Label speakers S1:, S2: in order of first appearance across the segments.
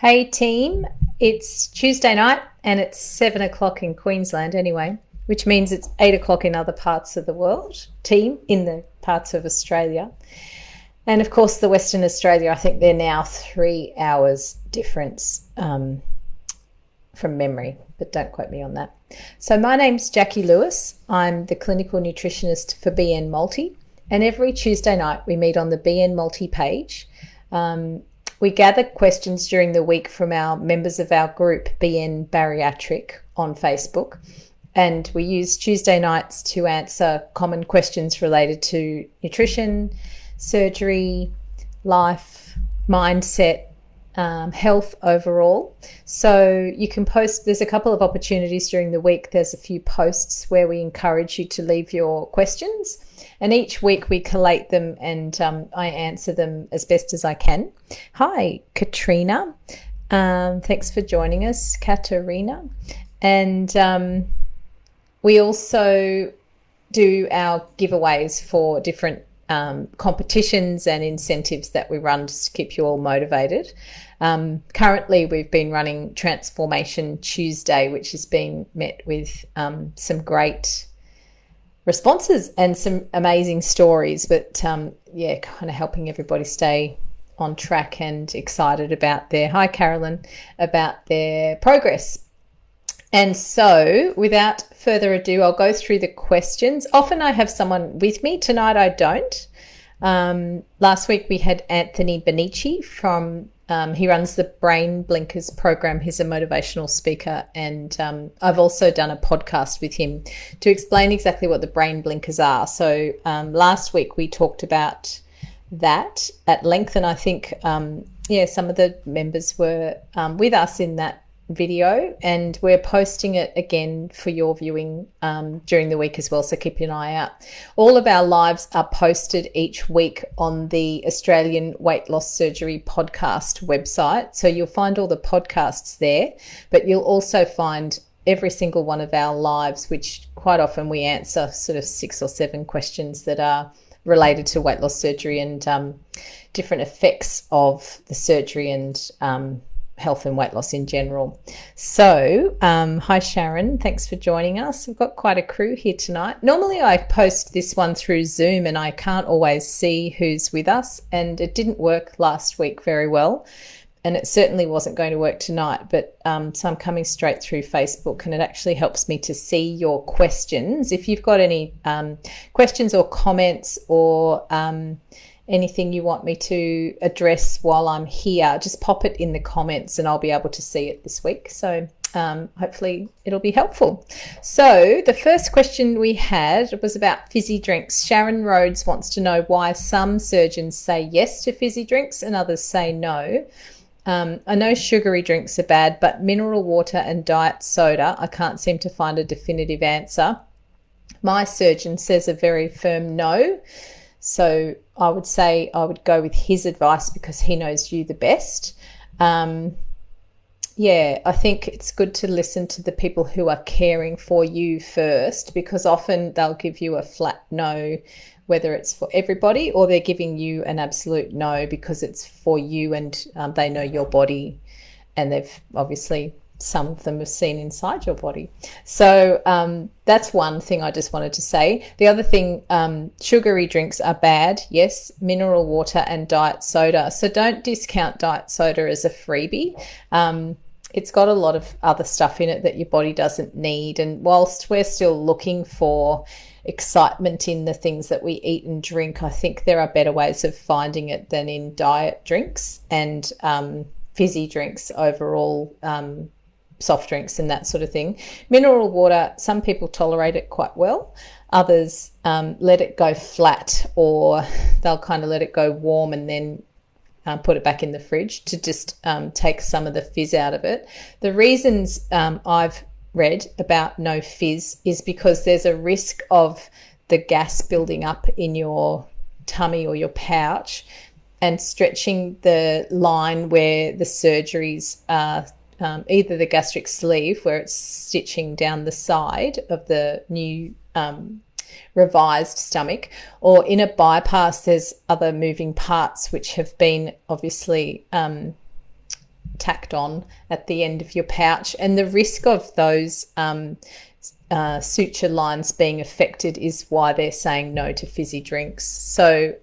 S1: Hey team, it's Tuesday night and it's 7 o'clock in Queensland anyway, which means it's 8 o'clock in other parts of the world, team, in the parts of Australia. And of course, the Western Australia, I think they're now 3 hours difference from memory, but don't quote me on that. So my name's Jacqui Lewis. I'm the clinical nutritionist for BN Multi, and every Tuesday night we meet on the BN Multi page. We gather questions during the week from our members of our group, BN Bariatric, on Facebook. And we use Tuesday nights to answer common questions related to nutrition, surgery, life, mindset, health overall. So you can post, there's a couple of opportunities during the week. There's a few posts where we encourage you to leave your questions. And each week we collate them and I answer them as best as I can. Hi, Katrina. Thanks for joining us, Katerina. And we also do our giveaways for different competitions and incentives that we run just to keep you all motivated. Currently, we've been running Transformation Tuesday, which has been met with some great responses and some amazing stories, but kind of helping everybody stay on track and excited about about their progress. And so without further ado, I'll go through the questions. Often I have someone with me. Tonight I don't. Last week we had Anthony Benici from he runs the Brain Blinkers program. He's a motivational speaker, and I've also done a podcast with him to explain exactly what the Brain Blinkers are. So last week we talked about that at length, and I think some of the members were with us in that video, and we're posting it again for your viewing during the week as well, so keep an eye out. All of our lives are posted each week on the Australian Weight Loss Surgery podcast website, so you'll find all the podcasts there, but you'll also find every single one of our lives, which quite often we answer sort of 6 or 7 questions that are related to weight loss surgery and different effects of the surgery and health and weight loss in general. So hi Sharon, thanks for joining us. We've got quite a crew here tonight. Normally I post this one through Zoom and I can't always see who's with us, and it didn't work last week very well, and it certainly wasn't going to work tonight, but so I'm coming straight through Facebook, and it actually helps me to see your questions. If you've got any questions or comments or anything you want me to address while I'm here, just pop it in the comments and I'll be able to see it this week. So hopefully it'll be helpful. So the first question we had was about fizzy drinks. Sharon Rhodes wants to know why some surgeons say yes to fizzy drinks and others say no. I know sugary drinks are bad, but mineral water and diet soda, I can't seem to find a definitive answer. My surgeon says a very firm no. So I would say I would go with his advice because he knows you the best. I think it's good to listen to the people who are caring for you first, because often they'll give you a flat no, whether it's for everybody or they're giving you an absolute no because it's for you and they know your body, and they've obviously, some of them have seen inside your body. So that's one thing I just wanted to say. The other thing, sugary drinks are bad. Yes, mineral water and diet soda. So don't discount diet soda as a freebie. It's got a lot of other stuff in it that your body doesn't need. And whilst we're still looking for excitement in the things that we eat and drink, I think there are better ways of finding it than in diet drinks and fizzy drinks overall, soft drinks and that sort of thing. Mineral water, some people tolerate it quite well. Others let it go flat, or they'll kind of let it go warm and then put it back in the fridge to just take some of the fizz out of it. The reasons I've read about no fizz is because there's a risk of the gas building up in your tummy or your pouch and stretching the line where the surgeries are, either the gastric sleeve where it's stitching down the side of the new revised stomach, or in a bypass there's other moving parts which have been obviously tacked on at the end of your pouch. And the risk of those suture lines being affected is why they're saying no to fizzy drinks. So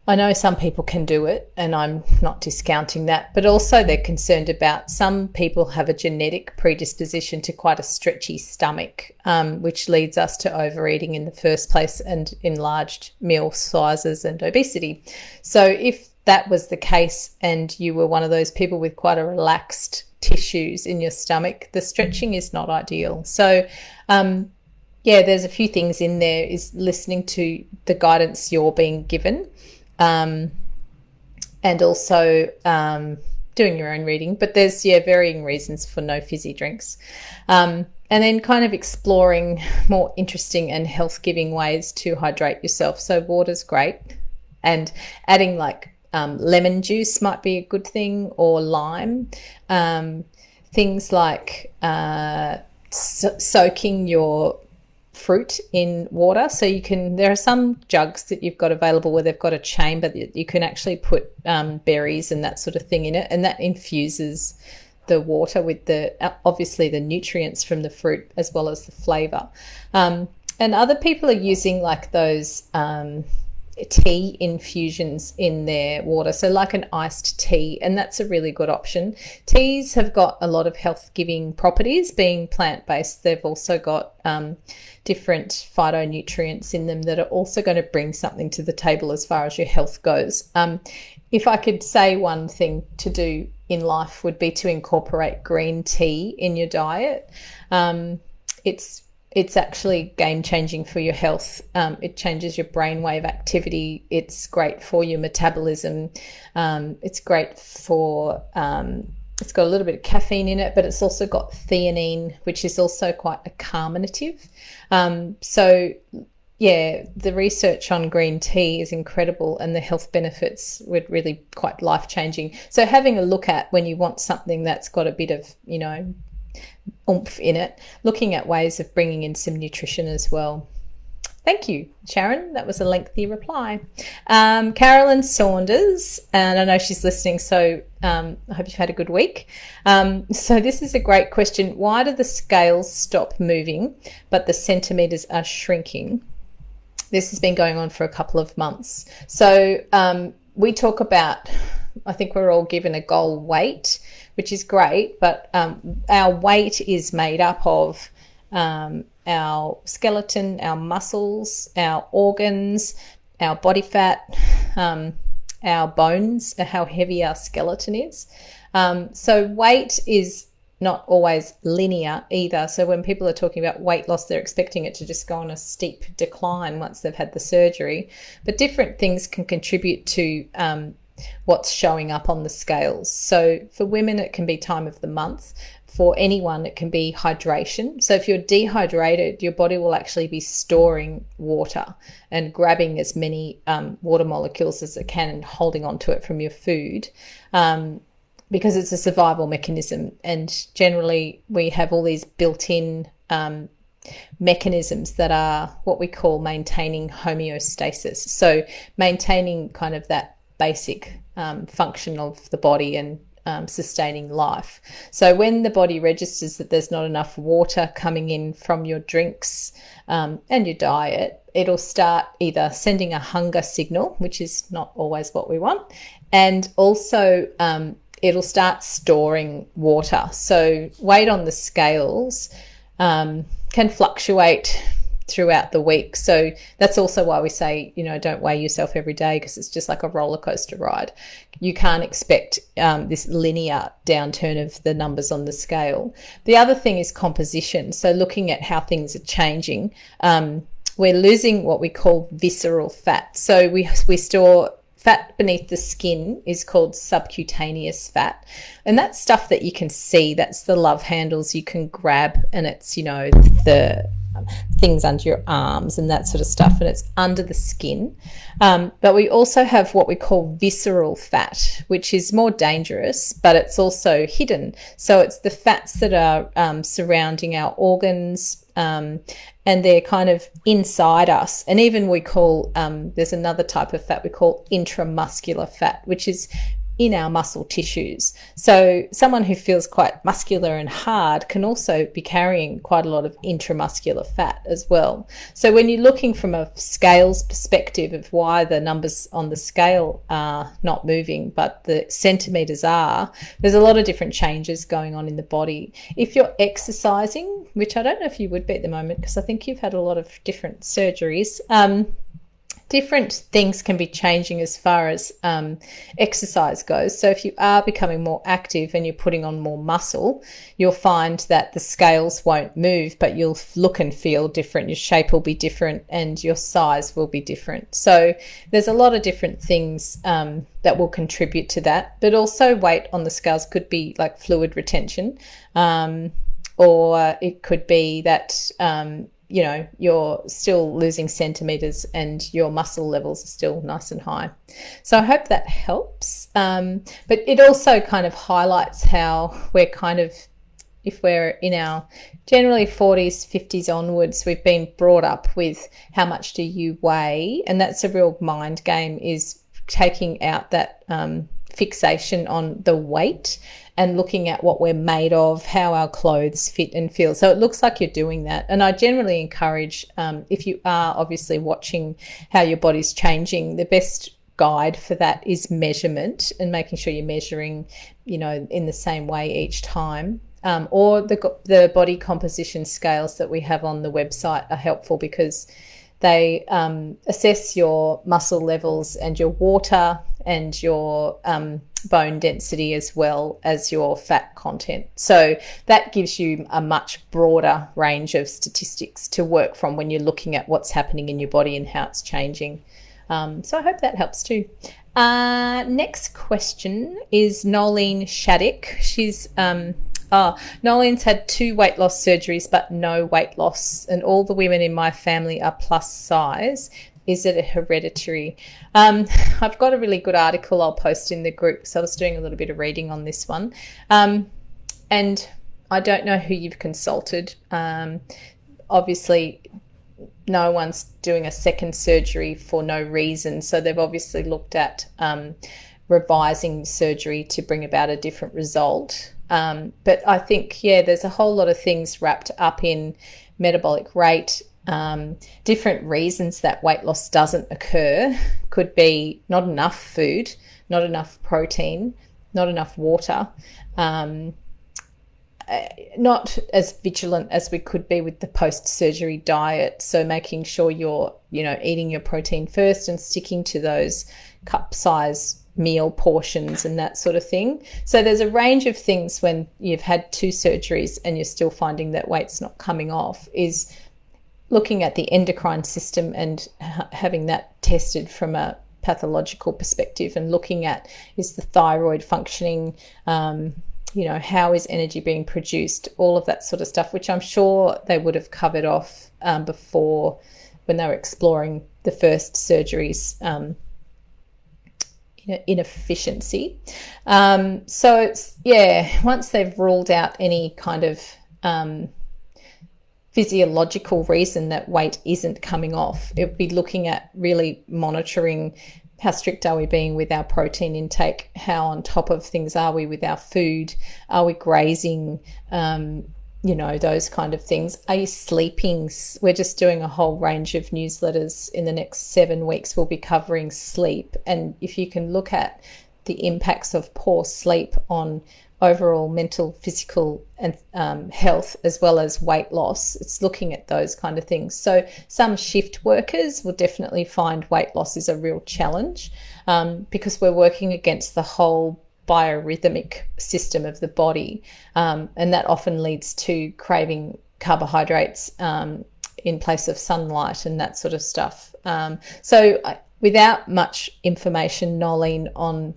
S1: I know some people can do it, and I'm not discounting that, but also they're concerned about some people have a genetic predisposition to quite a stretchy stomach, which leads us to overeating in the first place and enlarged meal sizes and obesity. So if that was the case and you were one of those people with quite a relaxed tissues in your stomach, the stretching is not ideal. So there's a few things in there, is listening to the guidance you're being given. And also doing your own reading, but there's varying reasons for no fizzy drinks, and then kind of exploring more interesting and health-giving ways to hydrate yourself. So water's great, and adding like lemon juice might be a good thing, or lime. Things like soaking your fruit in water. So there are some jugs that you've got available where they've got a chamber that you can actually put berries and that sort of thing in it, and that infuses the water with obviously the nutrients from the fruit as well as the flavor. And other people are using like those tea infusions in their water, so like an iced tea, and that's a really good option. Teas have got a lot of health-giving properties. Being plant-based, they've also got different phytonutrients in them that are also going to bring something to the table as far as your health goes. If I could say one thing to do in life, would be to incorporate green tea in your diet. It's actually game-changing for your health. It changes your brainwave activity. It's great for your metabolism. It's great for it's got a little bit of caffeine in it, but it's also got theanine, which is also quite a carminative. The research on green tea is incredible, and the health benefits were really quite life-changing. So having a look at, when you want something that's got a bit of, oomph in it, looking at ways of bringing in some nutrition as well. Thank you, Sharon. That was a lengthy reply. Carolyn Saunders, and I know she's listening, so I hope you've had a good week. So this is a great question. Why do the scales stop moving but the centimetres are shrinking? This has been going on for a couple of months. So we talk about, I think we're all given a goal weight, which is great, but our weight is made up of our skeleton, our muscles, our organs, our body fat, our bones, how heavy our skeleton is. So weight is not always linear either. So when people are talking about weight loss, they're expecting it to just go on a steep decline once they've had the surgery. But different things can contribute to what's showing up on the scales. So for women, it can be time of the month. For anyone, it can be hydration. So if you're dehydrated, your body will actually be storing water and grabbing as many water molecules as it can and holding on to it from your food, because it's a survival mechanism. And generally, we have all these built-in mechanisms that are what we call maintaining homeostasis. So maintaining kind of that basic function of the body and sustaining life. So when the body registers that there's not enough water coming in from your drinks and your diet, it'll start either sending a hunger signal, which is not always what we want, and also it'll start storing water. So weight on the scales can fluctuate throughout the week. So that's also why we say, don't weigh yourself every day, because it's just like a roller coaster ride. You can't expect this linear downturn of the numbers on the scale. The other thing is composition. So looking at how things are changing, we're losing what we call visceral fat. So we store fat beneath the skin is called subcutaneous fat. And that's stuff that you can see. That's the love handles you can grab, and it's, the things under your arms and that sort of stuff, and it's under the skin. But we also have what we call visceral fat, which is more dangerous, but it's also hidden. So it's the fats that are surrounding our organs, and they're kind of inside us. And even we call, there's another type of fat we call intramuscular fat, which is in our muscle tissues. So someone who feels quite muscular and hard can also be carrying quite a lot of intramuscular fat as well. So when you're looking from a scales perspective of why the numbers on the scale are not moving but the centimeters are, there's a lot of different changes going on in the body. If you're exercising, which I don't know if you would be at the moment because I think you've had a lot of different surgeries, different things can be changing as far as exercise goes. So if you are becoming more active and you're putting on more muscle, you'll find that the scales won't move, but you'll look and feel different. Your shape will be different and your size will be different. So there's a lot of different things that will contribute to that. But also weight on the scales could be like fluid retention, or it could be that you're still losing centimeters and your muscle levels are still nice and high. So I hope that helps. But it also kind of highlights how we're kind of, if we're in our generally 40s, 50s onwards, we've been brought up with how much do you weigh? And that's a real mind game, is taking out that fixation on the weight and looking at what we're made of, how our clothes fit and feel. So it looks like you're doing that. And I generally encourage, if you are obviously watching how your body's changing, the best guide for that is measurement and making sure you're measuring, in the same way each time. Or the body composition scales that we have on the website are helpful because they assess your muscle levels and your water and your bone density as well as your fat content. So that gives you a much broader range of statistics to work from when you're looking at what's happening in your body and how it's changing. So I hope that helps too. Next question is Nolene Shattuck. She's Nolene's had 2 weight loss surgeries but no weight loss, and all the women in my family are plus size. Is it a hereditary? I've got a really good article I'll post in the group, so I was doing a little bit of reading on this one. And I don't know who you've consulted. Obviously, no one's doing a second surgery for no reason, so they've obviously looked at revising surgery to bring about a different result. But I think, there's a whole lot of things wrapped up in metabolic rate. Different reasons that weight loss doesn't occur could be not enough food, not enough protein, not enough water, not as vigilant as we could be with the post-surgery diet. So making sure you're, eating your protein first and sticking to those cup size meal portions and that sort of thing. So there's a range of things when you've had 2 surgeries and you're still finding that weight's not coming off, is looking at the endocrine system and having that tested from a pathological perspective, and looking at, is the thyroid functioning, how is energy being produced, all of that sort of stuff, which I'm sure they would have covered off before when they were exploring the first surgeries, inefficiency. So it's, once they've ruled out any kind of physiological reason that weight isn't coming off, it would be looking at really monitoring how strict are we being with our protein intake, how on top of things are we with our food, are we grazing, those kind of things. Are you sleeping? We're just doing a whole range of newsletters in the next 7 weeks. We'll be covering sleep, and if you can look at the impacts of poor sleep on overall mental, physical and health, as well as weight loss, it's looking at those kind of things. So some shift workers will definitely find weight loss is a real challenge, because we're working against the whole biorhythmic system of the body, and that often leads to craving carbohydrates in place of sunlight and that sort of stuff. So without much information, Nolene, on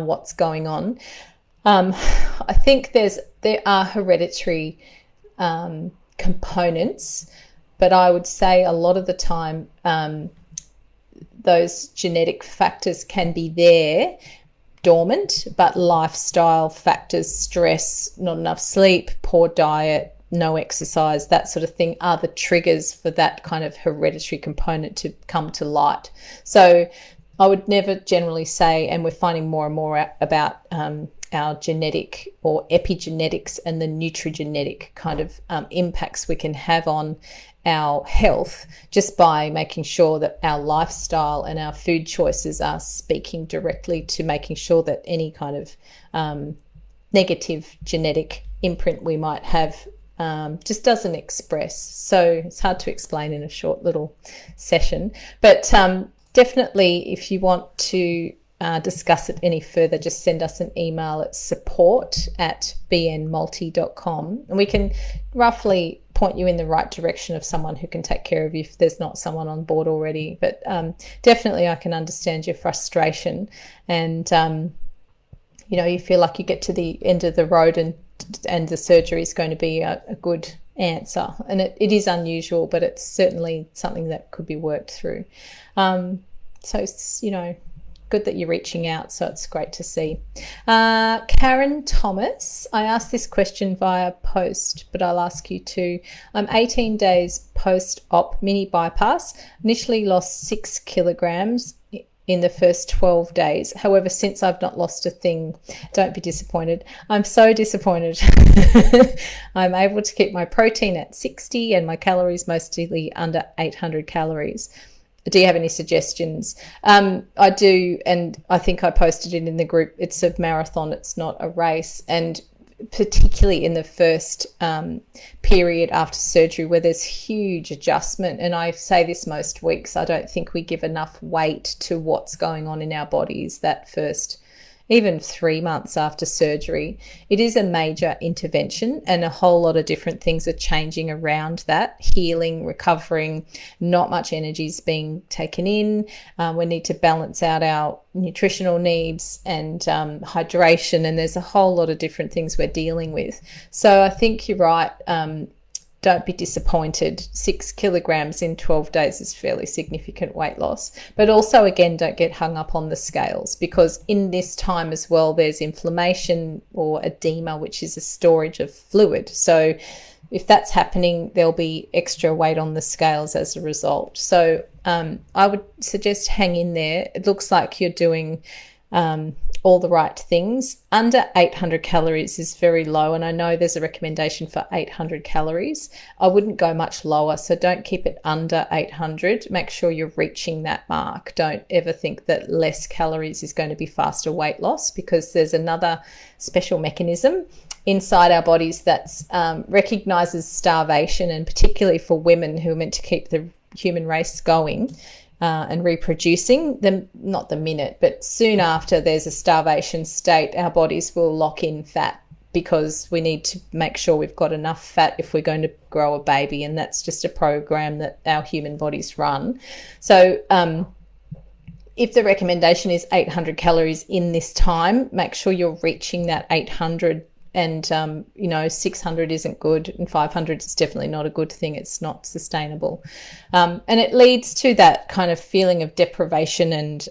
S1: what's going on, I think there are hereditary components, but I would say a lot of the time those genetic factors can be there dormant, but lifestyle factors, stress, not enough sleep, poor diet, no exercise, that sort of thing, are the triggers for that kind of hereditary component to come to light. So I would never generally say, and we're finding more and more about our genetic or epigenetics and the nutrigenetic kind of impacts we can have on our health just by making sure that our lifestyle and our food choices are speaking directly to making sure that any kind of negative genetic imprint we might have just doesn't express. So it's hard to explain in a short little session, but definitely if you want to discuss it any further, just send us an email at support@bnmulti.com, and we can roughly point you in the right direction of someone who can take care of you if there's not someone on board already. But definitely I can understand your frustration, and you know, you feel like you get to the end of the road and the surgery is going to be a good answer, and it is unusual, but it's certainly something that could be worked through. So it's, you know, good that you're reaching out, so it's great to see. Karen Thomas, I asked this question via post, but I'll ask you too. I'm 18 days post-op mini bypass, initially lost 6 kilograms in the first 12 days. However, since I've not lost a thing. Don't be disappointed. I'm so disappointed. I'm able to keep my protein at 60 and my calories mostly under 800 calories. Do you have any suggestions? I do, and I think I posted it in the group. It's a marathon, it's not a race, and particularly in the first period after surgery where there's huge adjustment, and I say this most weeks, I don't think we give enough weight to what's going on in our bodies that first, even 3 months after surgery. It is a major intervention, and a whole lot of different things are changing around that, healing, recovering, not much energy is being taken in. We need to balance out our nutritional needs and hydration, and there's a whole lot of different things we're dealing with. So I think you're right. Don't be disappointed. 6 kilograms in 12 days is fairly significant weight loss. But also, again, don't get hung up on the scales, because in this time as well, there's inflammation or edema, which is a storage of fluid. So if that's happening, there'll be extra weight on the scales as a result. So I would suggest hang in there. It looks like you're doing all the right things. Under 800 calories is very low, and I know there's a recommendation for 800 calories. I wouldn't go much lower, so don't keep it under 800. Make sure you're reaching that mark. Don't ever think that less calories is going to be faster weight loss, because there's another special mechanism inside our bodies that recognizes starvation, and particularly for women who are meant to keep the human race going and reproducing, not the minute, but soon after there's a starvation state, our bodies will lock in fat, because we need to make sure we've got enough fat if we're going to grow a baby, and that's just a program that our human bodies run. So if the recommendation is 800 calories in this time, make sure you're reaching that 800, and 600 isn't good, and 500 is definitely not a good thing. It's not sustainable, and it leads to that kind of feeling of deprivation, and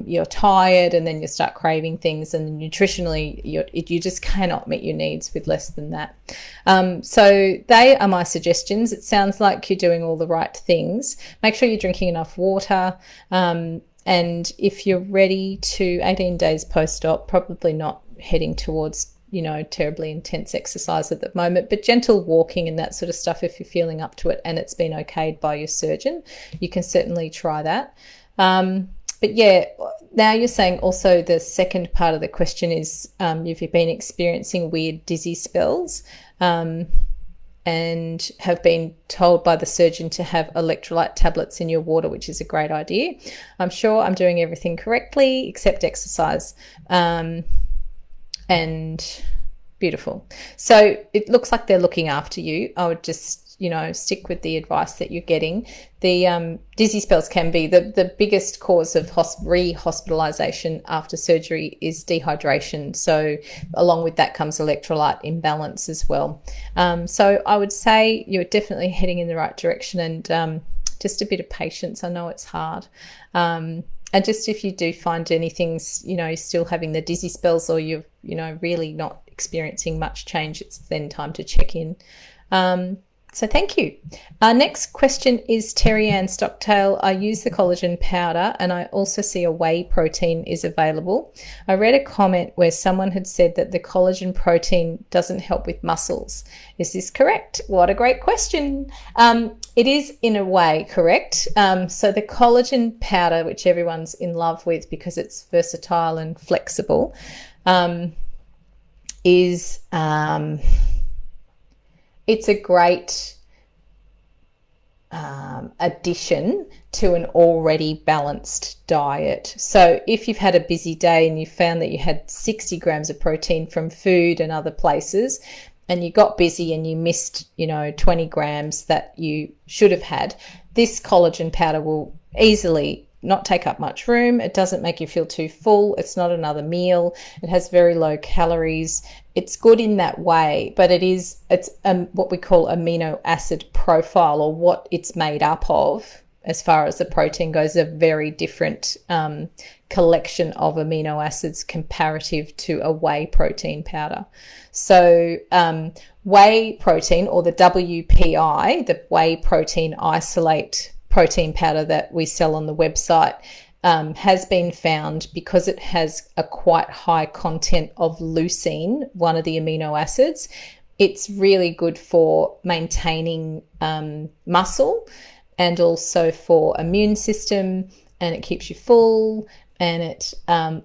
S1: you're tired, and then you start craving things, and nutritionally you just cannot meet your needs with less than that. So they are my suggestions. It sounds like you're doing all the right things. Make sure you're drinking enough water, and if you're ready to 18 days post-op, probably not heading towards terribly intense exercise at the moment, but gentle walking and that sort of stuff, if you're feeling up to it and it's been okayed by your surgeon, you can certainly try that. But yeah, now you're saying also the second part of the question is if you've been experiencing weird dizzy spells and have been told by the surgeon to have electrolyte tablets in your water, which is a great idea. I'm sure I'm doing everything correctly except exercise. And beautiful. So it looks like they're looking after you. I would just, stick with the advice that you're getting. The dizzy spells can be the biggest cause of re-hospitalization after surgery is dehydration. So along with that comes electrolyte imbalance as well. So I would say you're definitely heading in the right direction, and just a bit of patience. I know it's hard. And just if you do find anything, still having the dizzy spells, or you're, really not experiencing much change, it's then time to check in. So thank you. Our next question is Terry Ann Stockdale. I use the collagen powder and I also see a whey protein is available. I read a comment where someone had said that the collagen protein doesn't help with muscles. Is this correct? What a great question. It is in a way correct. So the collagen powder, which everyone's in love with because it's versatile and flexible, is it's a great addition to an already balanced diet. So if you've had a busy day and you found that you had 60 grams of protein from food and other places, and you got busy and you missed, 20 grams that you should have had, this collagen powder will easily not take up much room. It doesn't make you feel too full. It's not another meal. It has very low calories. It's good in that way, but it's what we call amino acid profile, or what it's made up of as far as the protein goes, a very different collection of amino acids comparative to a whey protein powder. So whey protein, or the WPI, the whey protein isolate protein powder that we sell on the website, has been found, because it has a quite high content of leucine, one of the amino acids. It's really good for maintaining muscle, and also for immune system, and it keeps you full, and it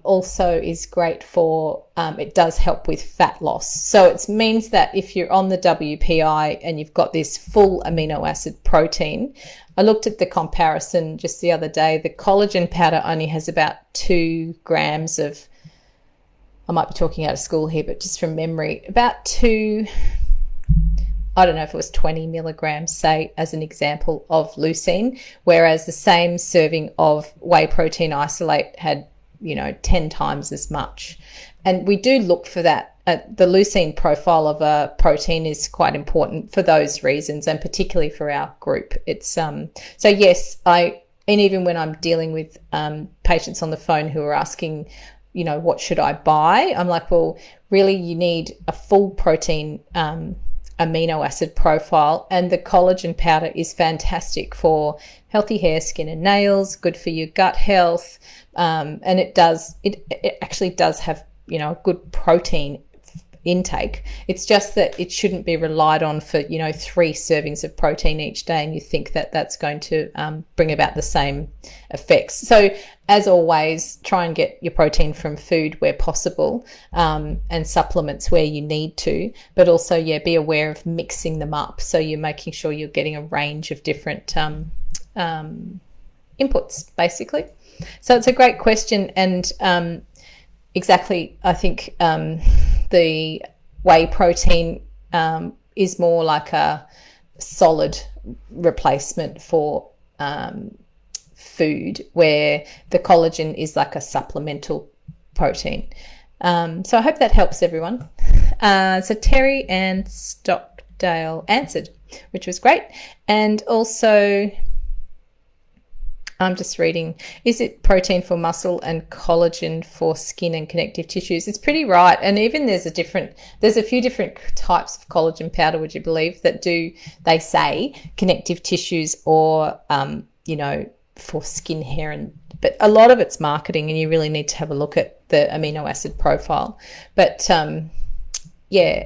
S1: also is great for, it does help with fat loss. So it means that if you're on the WPI and you've got this full amino acid protein, I looked at the comparison just the other day. The collagen powder only has about 2 grams of, I might be talking out of school here, but just from memory, about I don't know if it was 20 milligrams, say, as an example, of leucine, whereas the same serving of whey protein isolate had, 10 times as much. And we do look for that. The leucine profile of a protein is quite important for those reasons, and particularly for our group. It's so yes, and even when I'm dealing with patients on the phone who are asking, what should I buy? I'm like, well, really, you need a full protein amino acid profile, and the collagen powder is fantastic for healthy hair, skin and nails, good for your gut health, and it actually does have a good protein intake. It's just that it shouldn't be relied on for 3 servings of protein each day, and you think that that's going to bring about the same effects. So as always, try and get your protein from food where possible, and supplements where you need to, but also be aware of mixing them up, so you're making sure you're getting a range of different inputs, basically. So it's a great question, and exactly, I think the whey protein is more like a solid replacement for food, where the collagen is like a supplemental protein. So I hope that helps everyone. So Terry and Stockdale answered, which was great. And also, I'm just reading, is it protein for muscle and collagen for skin and connective tissues? It's pretty right. And even there's a few different types of collagen powder, would you believe, that they say connective tissues or, for skin, hair, but a lot of it's marketing, and you really need to have a look at the amino acid profile. But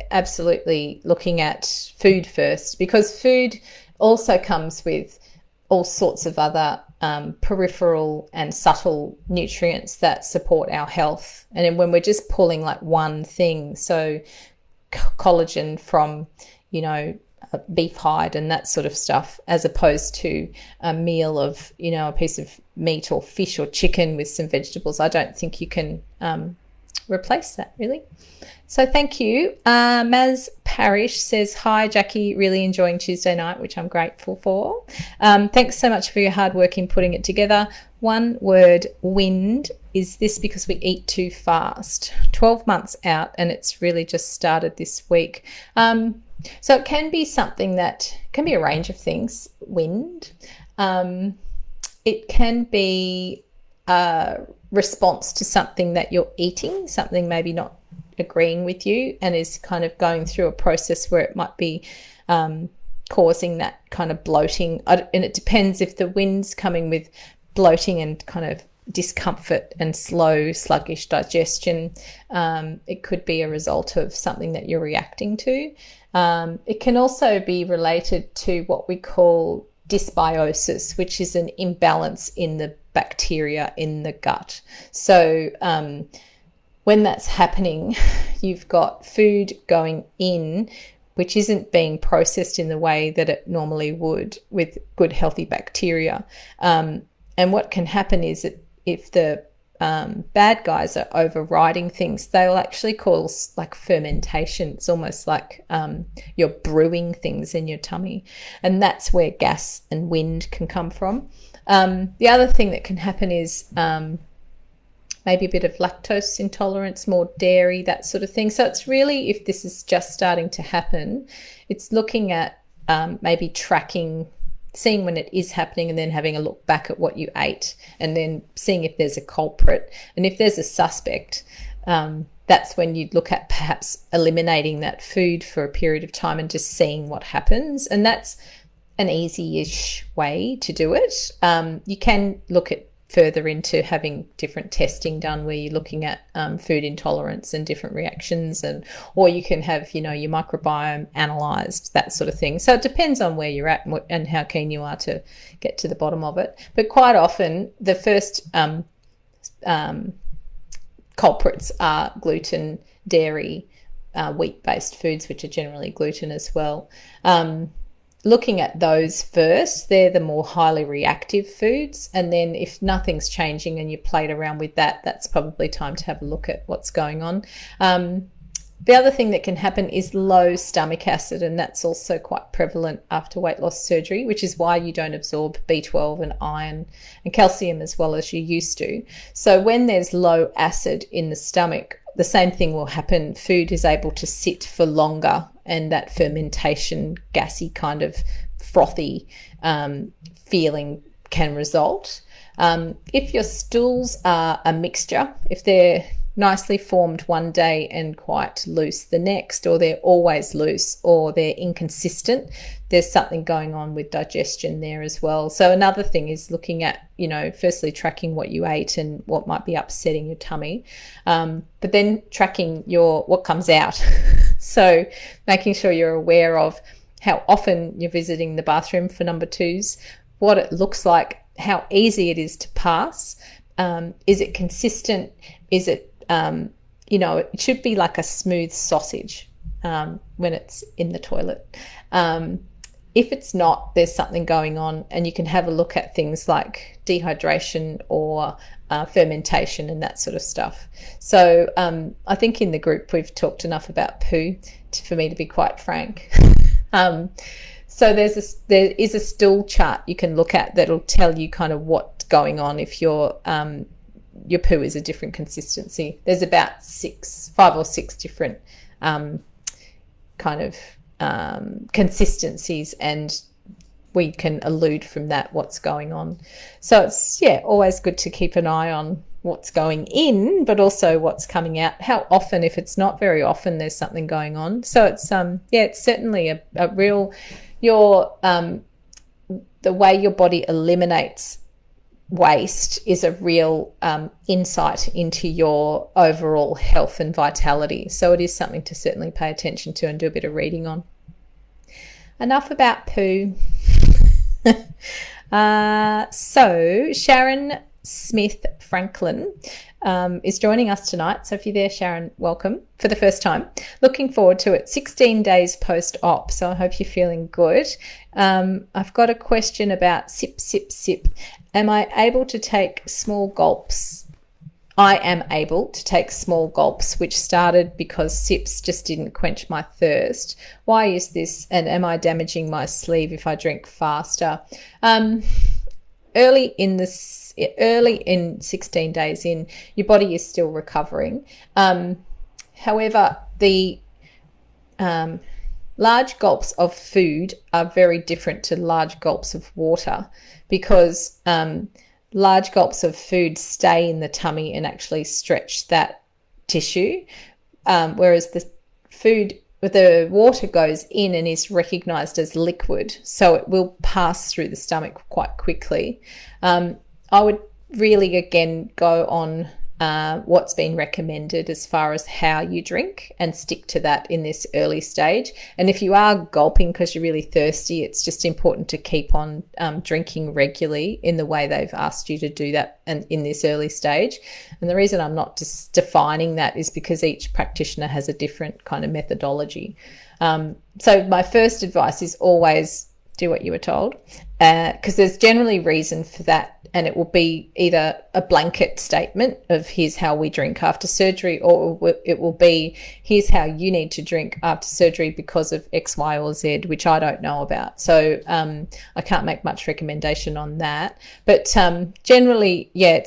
S1: absolutely looking at food first, because food also comes with all sorts of other peripheral and subtle nutrients that support our health. And then when we're just pulling like one thing, so collagen from, beef hide and that sort of stuff, as opposed to a meal of, a piece of meat or fish or chicken with some vegetables, I don't think you can replace that, really. So thank you. Maz Parish says, hi, Jacqui, really enjoying Tuesday night, which I'm grateful for. Thanks so much for your hard work in putting it together. One word, wind. Is this because we eat too fast? 12 months out, and it's really just started this week. So it can be something that can be a range of things. Wind. It can be a response to something that you're eating, something maybe not agreeing with you, and is kind of going through a process where it might be causing that kind of bloating. And it depends if the wind's coming with bloating and kind of discomfort and slow, sluggish digestion. It could be a result of something that you're reacting to. It can also be related to what we call dysbiosis, which is an imbalance in the bacteria in the gut. So when that's happening, you've got food going in which isn't being processed in the way that it normally would with good healthy bacteria. And what can happen is that if the bad guys are overriding things, they'll actually cause like fermentation. It's almost like you're brewing things in your tummy, and that's where gas and wind can come from. The other thing that can happen is maybe a bit of lactose intolerance, more dairy, that sort of thing. So it's really, if this is just starting to happen, it's looking at maybe tracking, seeing when it is happening, and then having a look back at what you ate, and then seeing if there's a culprit. And if there's a suspect, that's when you'd look at perhaps eliminating that food for a period of time and just seeing what happens. And that's an easy-ish way to do it. You can look at further into having different testing done where you're looking at food intolerance and different reactions, or you can have, your microbiome analysed, that sort of thing. So it depends on where you're at and how keen you are to get to the bottom of it. But quite often the first culprits are gluten, dairy, wheat-based foods, which are generally gluten as well. Looking at those first, they're the more highly reactive foods. And then if nothing's changing and you played around with that, that's probably time to have a look at what's going on. The other thing that can happen is low stomach acid, and that's also quite prevalent after weight loss surgery, which is why you don't absorb B12 and iron and calcium as well as you used to. So when there's low acid in the stomach, the same thing will happen. Food is able to sit for longer, and that fermentation, gassy kind of frothy feeling can result. If your stools are a mixture, if they're nicely formed one day and quite loose the next, or they're always loose, or they're inconsistent, there's something going on with digestion there as well. So another thing is looking at, firstly tracking what you ate and what might be upsetting your tummy, but then tracking what comes out. So making sure you're aware of how often you're visiting the bathroom for number twos, what it looks like, how easy it is to pass. Is it consistent? Is it it should be like a smooth sausage when it's in the toilet. If it's not, there's something going on, and you can have a look at things like dehydration or fermentation and that sort of stuff. So I think in the group we've talked enough about poo for me to be quite frank. So there is a stool chart you can look at that'll tell you kind of what's going on if your poo is a different consistency. There's about 5 or 6 different kind of consistencies, and we can allude from that what's going on. So it's always good to keep an eye on what's going in, but also what's coming out. How often? If it's not very often, there's something going on. So it's it's certainly a real the way your body eliminates waste is a real insight into your overall health and vitality. So it is something to certainly pay attention to and do a bit of reading on. Enough about poo. So Sharon Smith Franklin is joining us tonight. So if you're there, Sharon, welcome for the first time. Looking forward to it. 16 days post-op, so I hope you're feeling good. I've got a question about sip, sip, sip. Am I able to take small gulps? I am able to take small gulps, which started because sips just didn't quench my thirst. Why is this? And am I damaging my sleeve if I drink faster? Early in 16 days in, your body is still recovering. However, the large gulps of food are very different to large gulps of water, because large gulps of food stay in the tummy and actually stretch that tissue, whereas the food the water goes in and is recognized as liquid, so it will pass through the stomach quite quickly. I would really, again, go on what's been recommended as far as how you drink and stick to that in this early stage. And if you are gulping because you're really thirsty, it's just important to keep on drinking regularly in the way they've asked you to do that and in this early stage. And the reason I'm not just defining that is because each practitioner has a different kind of methodology. So my first advice is always do what you were told, because there's generally reason for that. And it will be either a blanket statement of here's how we drink after surgery, or it will be here's how you need to drink after surgery because of X, Y, or Z, which I don't know about. So I can't make much recommendation on that. But generally, yeah,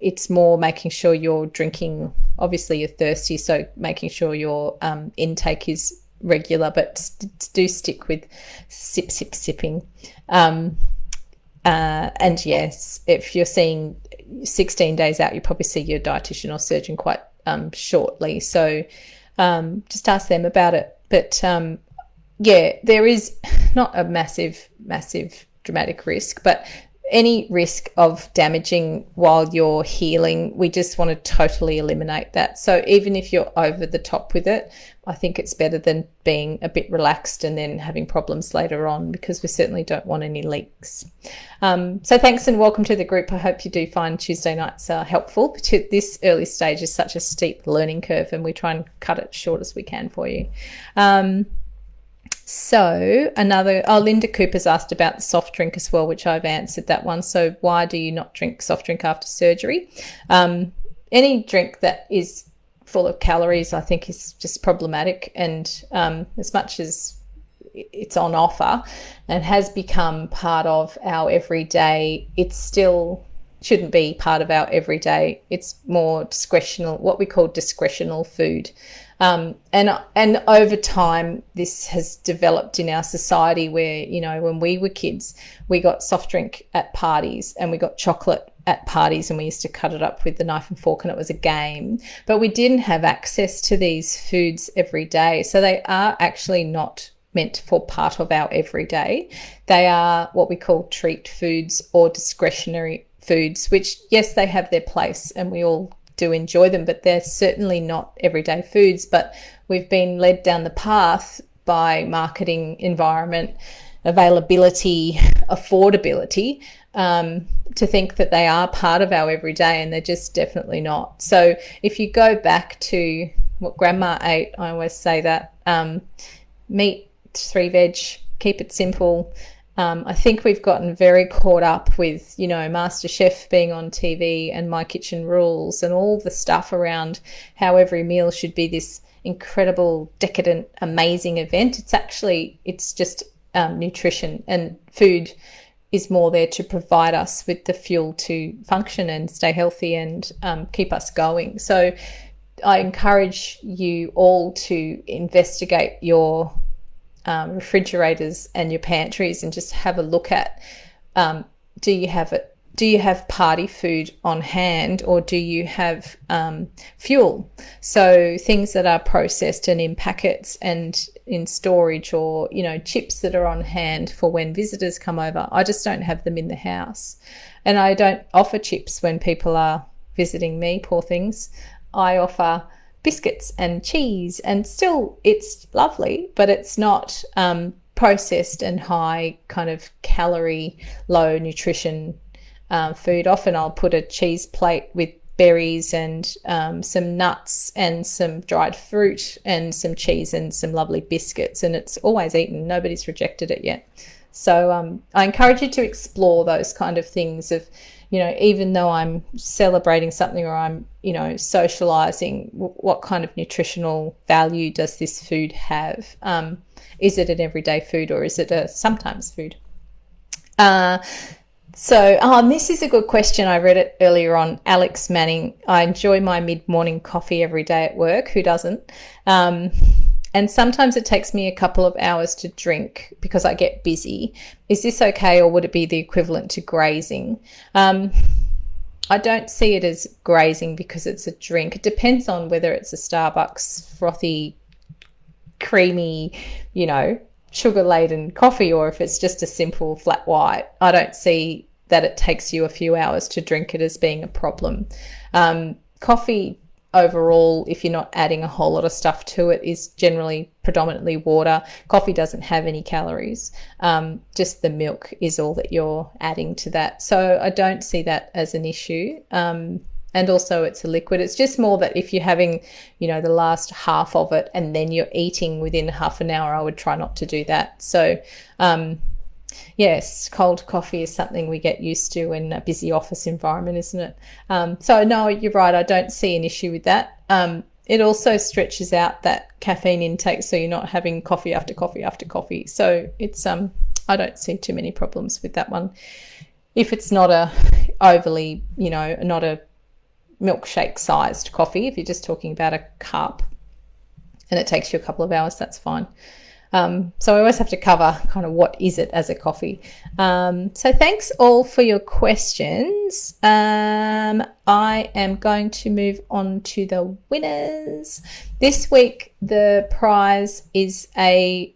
S1: it's more making sure you're drinking. Obviously, you're thirsty, so making sure your intake is regular, but do stick with sipping. And yes, if you're seeing 16 days out, you probably see your dietitian or surgeon quite shortly. So just ask them about it. But yeah, there is not a massive dramatic risk, but any risk of damaging while you're healing, we just want to totally eliminate that. So even if you're over the top with it, I think it's better than being a bit relaxed and then having problems later on, because we certainly don't want any leaks. So thanks and welcome to the group. I hope you do find Tuesday nights helpful. This early stage is such a steep learning curve, and we try and cut it short as we can for you. So Linda Cooper's asked about the soft drink as well, which I've answered that one. So why do you not drink soft drink after surgery? Any drink that is full of calories, I think, is just problematic. And as much as it's on offer and has become part of our everyday, it still shouldn't be part of our everyday. It's more discretional, what we call discretional food. And over time, this has developed in our society where, you know, when we were kids, we got soft drink at parties and we got chocolate at parties, and we used to cut it up with the knife and fork, and it was a game. But we didn't have access to these foods every day. So they are actually not meant for part of our everyday. They are what we call treat foods or discretionary foods, which, yes, they have their place and we all do enjoy them, but they're certainly not everyday foods. But we've been led down the path by marketing, environment, availability, affordability, to think that they are part of our everyday, and they're just definitely not. So if you go back to what grandma ate, I always say that, meat, 3 veg, keep it simple. I think we've gotten very caught up with, you know, MasterChef being on TV and My Kitchen Rules and all the stuff around how every meal should be this incredible, decadent, amazing event. It's just nutrition, and food is more there to provide us with the fuel to function and stay healthy and keep us going. So I encourage you all to investigate your refrigerators and your pantries and just have a look at, do you have party food on hand, or do you have fuel? So things that are processed and in packets and in storage, or, you know, chips that are on hand for when visitors come over. I just don't have them in the house, and I don't offer chips when people are visiting me, poor things. I offer biscuits and cheese, and still it's lovely, but it's not processed and high kind of calorie, low nutrition food. Often I'll put a cheese plate with berries and some nuts and some dried fruit and some cheese and some lovely biscuits, and it's always eaten. Nobody's rejected it yet. So I encourage you to explore those kind of things of, you know, even though I'm celebrating something or I'm, you know, socializing, what kind of nutritional value does this food have? Is it an everyday food, or is it a sometimes food? And this is a good question. I read it earlier on. Alex Manning, I enjoy my mid-morning coffee every day at work. Who doesn't? And sometimes it takes me a couple of hours to drink because I get busy. Is this okay, or would it be the equivalent to grazing? I don't see it as grazing because it's a drink. It depends on whether it's a Starbucks frothy creamy, sugar-laden coffee, or if it's just a simple flat white, I don't see that it takes you a few hours to drink it as being a problem. Coffee overall, if you're not adding a whole lot of stuff to it, is generally predominantly water. Coffee doesn't have any calories. Just the milk is all that you're adding to that. So I don't see that as an issue. And also it's a liquid. It's just more that if you're having, the last half of it and then you're eating within half an hour, I would try not to do that. So, yes, cold coffee is something we get used to in a busy office environment, isn't it? So no, you're right. I don't see an issue with that. It also stretches out that caffeine intake, so you're not having coffee after coffee after coffee. So it's I don't see too many problems with that one. If it's not a overly, not a milkshake sized coffee, if you're just talking about a cup and it takes you a couple of hours, that's fine. So I always have to cover kind of what is it as a coffee. So thanks all for your questions. I am going to move on to the winners. This week the prize is a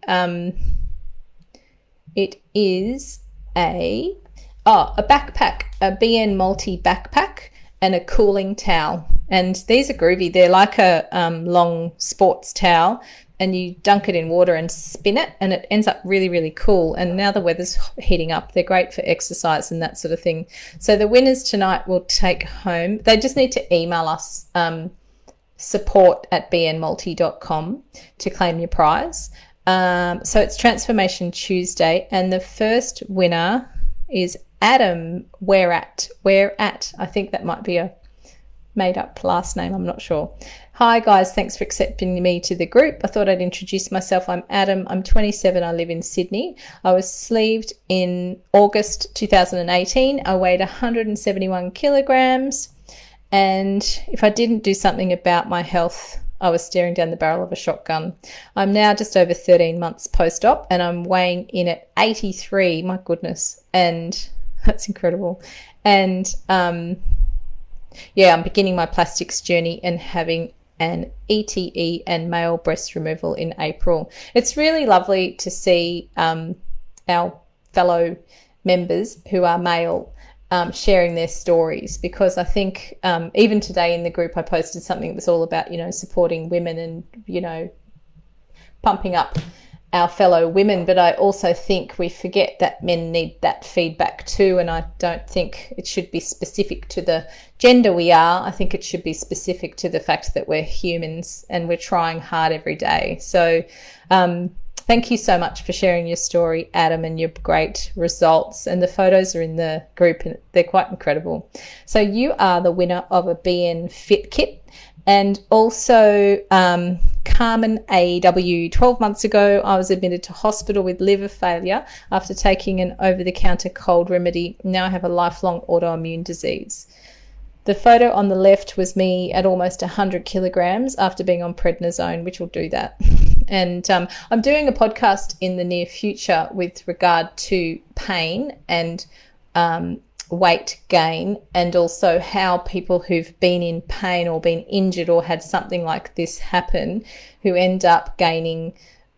S1: backpack, a BN Multi backpack and a cooling towel. And these are groovy. They're like a long sports towel, and you dunk it in water and spin it, and it ends up really, really cool. And now the weather's heating up. They're great for exercise and that sort of thing. So the winners tonight will take home. They just need to email us support@bnmulti.com to claim your prize. So it's Transformation Tuesday, and the first winner is Adam. Where at? I think that might be a made up last name. I'm not sure. Hi guys, thanks for accepting me to the group. I thought I'd introduce myself. I'm Adam. I'm 27. I live in Sydney. I was sleeved in August 2018. I weighed 171 kilograms. And if I didn't do something about my health, I was staring down the barrel of a shotgun. I'm now just over 13 months post-op, and I'm weighing in at 83. My goodness. And that's incredible. And I'm beginning my plastics journey and having an ETE and male breast removal in April. It's really lovely to see our fellow members who are male sharing their stories, because I think even today in the group I posted something that was all about, supporting women and, pumping up our fellow women. But I also think we forget that men need that feedback too, and I don't think it should be specific to the gender we are. I think it should be specific to the fact that we're humans and we're trying hard every day. So thank you so much for sharing your story, Adam, and your great results. And the photos are in the group and they're quite incredible. So you are the winner of a BN Fit Kit. And also Carmen AW. 12 months ago, I was admitted to hospital with liver failure after taking an over-the-counter cold remedy. Now I have a lifelong autoimmune disease. The photo on the left was me at almost 100 kilograms after being on prednisone, which will do that. And I'm doing a podcast in the near future with regard to pain and weight gain, and also how people who've been in pain or been injured or had something like this happen, who end up gaining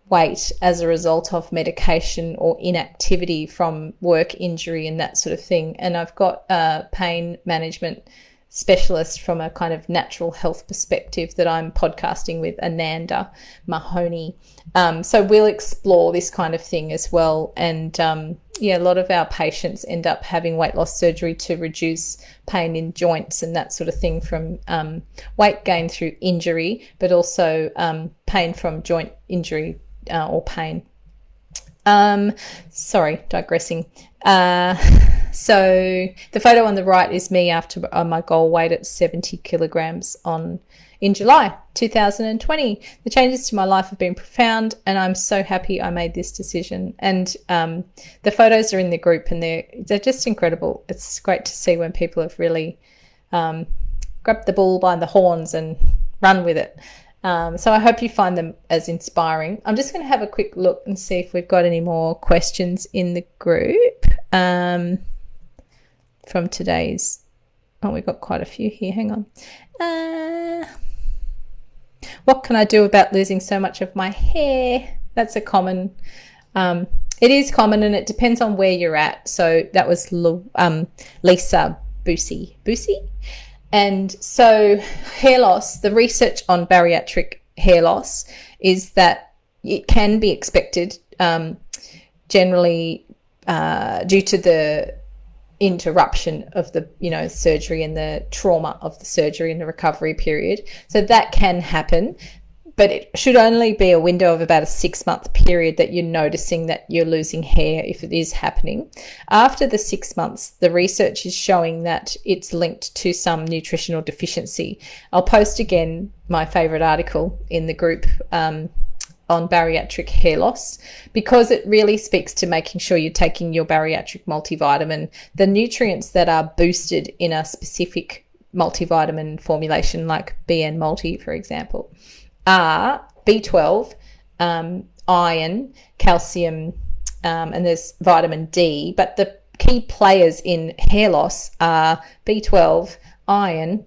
S1: weight as a result of medication or inactivity from work injury and that sort of thing. And I've got a pain management specialist from a kind of natural health perspective that I'm podcasting with, Ananda Mahoney. So we'll explore this kind of thing as well. And a lot of our patients end up having weight loss surgery to reduce pain in joints and that sort of thing from weight gain through injury, but also pain from joint injury or pain. Sorry, digressing. So the photo on the right is me after my goal weight at 70 kilograms in July 2020. The changes to my life have been profound, and I'm so happy I made this decision. And the photos are in the group, and they're just incredible. It's great to see when people have really grabbed the bull by the horns and run with it. So I hope you find them as inspiring. I'm just going to have a quick look and see if we've got any more questions in the group from today's. Oh, we've got quite a few here. Hang on. What can I do about losing so much of my hair? That's a common, it is common, and it depends on where you're at. So that was Lisa Boosie. And so hair loss, the research on bariatric hair loss is that it can be expected, generally due to the interruption of the surgery and the trauma of the surgery and the recovery period. So that can happen, but it should only be a window of about a 6-month period that you're noticing that you're losing hair if it is happening. After the 6 months, the research is showing that it's linked to some nutritional deficiency. I'll post again my favorite article in the group on bariatric hair loss, because it really speaks to making sure you're taking your bariatric multivitamin. The nutrients that are boosted in a specific multivitamin formulation, like BN Multi, for example, are B12, iron, calcium, and there's vitamin D. But the key players in hair loss are B12, iron.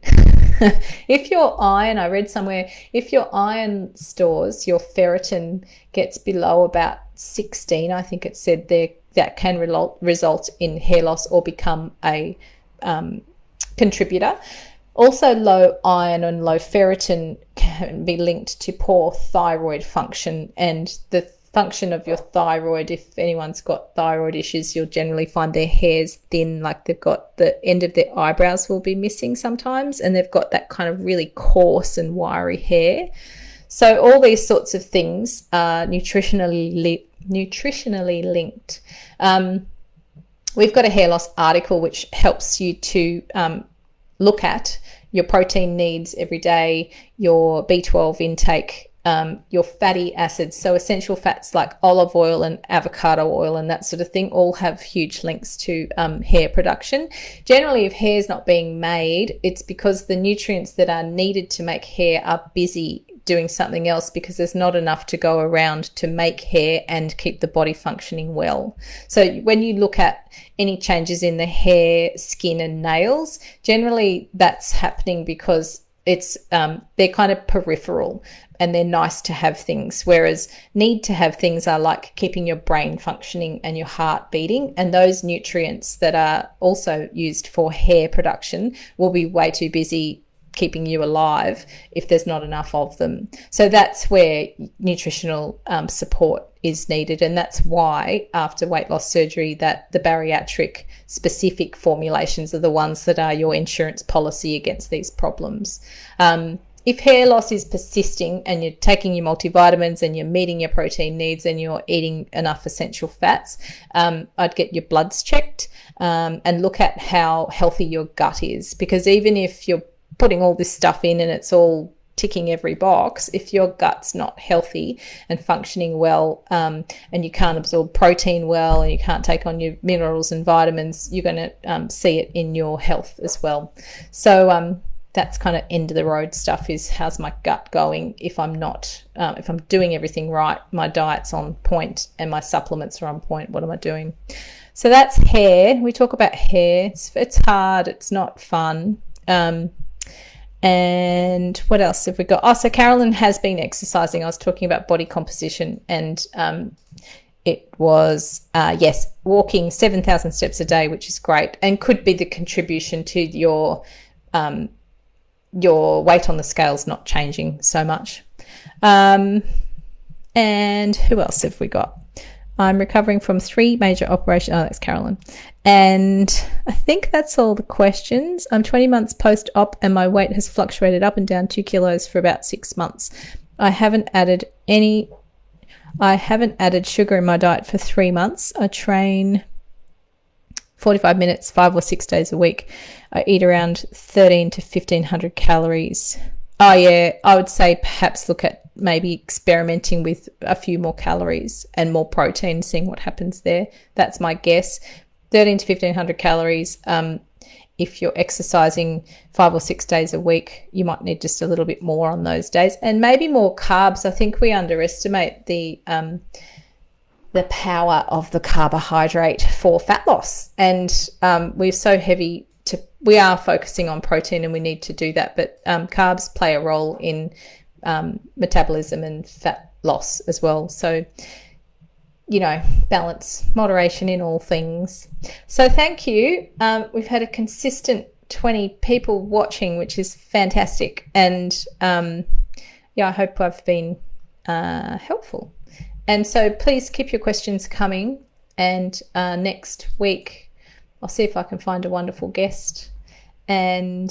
S1: If your iron, I read somewhere, if your iron stores, your ferritin gets below about 16, I think it said there, that can result in hair loss or become a contributor. Also, low iron and low ferritin can be linked to poor thyroid function, and the function of your thyroid, if anyone's got thyroid issues, you'll generally find their hair's thin, like they've got the end of their eyebrows will be missing sometimes, and they've got that kind of really coarse and wiry hair. So all these sorts of things are nutritionally linked. We've got a hair loss article which helps you to look at your protein needs every day, your B12 intake, your fatty acids. So essential fats like olive oil and avocado oil and that sort of thing all have huge links to hair production. Generally, if hair is not being made, it's because the nutrients that are needed to make hair are busy doing something else, because there's not enough to go around to make hair and keep the body functioning well. So when you look at any changes in the hair, skin and nails, generally that's happening because it's they're kind of peripheral and they're nice to have things, whereas need to have things are like keeping your brain functioning and your heart beating, and those nutrients that are also used for hair production will be way too busy keeping you alive if there's not enough of them. So that's where nutritional support is needed, and that's why after weight loss surgery that the bariatric specific formulations are the ones that are your insurance policy against these problems. If hair loss is persisting and you're taking your multivitamins and you're meeting your protein needs and you're eating enough essential fats, I'd get your bloods checked and look at how healthy your gut is, because even if you're putting all this stuff in and it's all ticking every box, if your gut's not healthy and functioning well, and you can't absorb protein well and you can't take on your minerals and vitamins, you're going to see it in your health as well. So that's kind of end of the road stuff, is how's my gut going if I'm not if I'm doing everything right, my diet's on point and my supplements are on point, what am I doing? So that's hair. We talk about hair. It's hard, it's not fun. And what else have we got? Oh, so Carolyn has been exercising. I was talking about body composition, and it was, yes, walking 7,000 steps a day, which is great and could be the contribution to your weight on the scales not changing so much. And who else have we got? I'm recovering from 3 major operations. Oh, that's Carolyn. And I think that's all the questions. I'm 20 months post-op and my weight has fluctuated up and down 2 kilos for about 6 months. I haven't added sugar in my diet for 3 months. I train 45 minutes, 5 or 6 days a week. I eat around 13 to 1,500 calories. Oh, yeah, I would say perhaps look at maybe experimenting with a few more calories and more protein, seeing what happens there. That's my guess. 13 to 1,500 calories. If you're exercising 5 or 6 days a week, you might need just a little bit more on those days, and maybe more carbs. I think we underestimate the power of the carbohydrate for fat loss, and we're so heavy we are focusing on protein and we need to do that, but carbs play a role in metabolism and fat loss as well. So, you know, balance, moderation in all things. So thank you. We've had a consistent 20 people watching, which is fantastic. And yeah, I hope I've been helpful. And so please keep your questions coming. And next week, I'll see if I can find a wonderful guest. And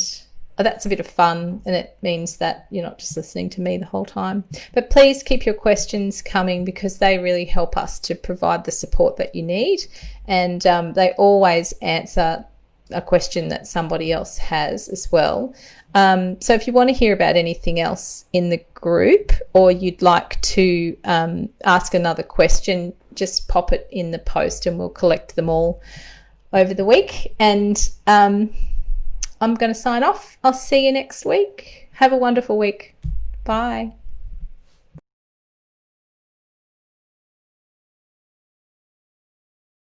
S1: that's a bit of fun, and it means that you're not just listening to me the whole time. But please keep your questions coming, because they really help us to provide the support that you need. And they always answer a question that somebody else has as well. So if you want to hear about anything else in the group, or you'd like to ask another question, just pop it in the post and we'll collect them all over the week. And I'm going to sign off. I'll see you next week. Have a wonderful week. Bye.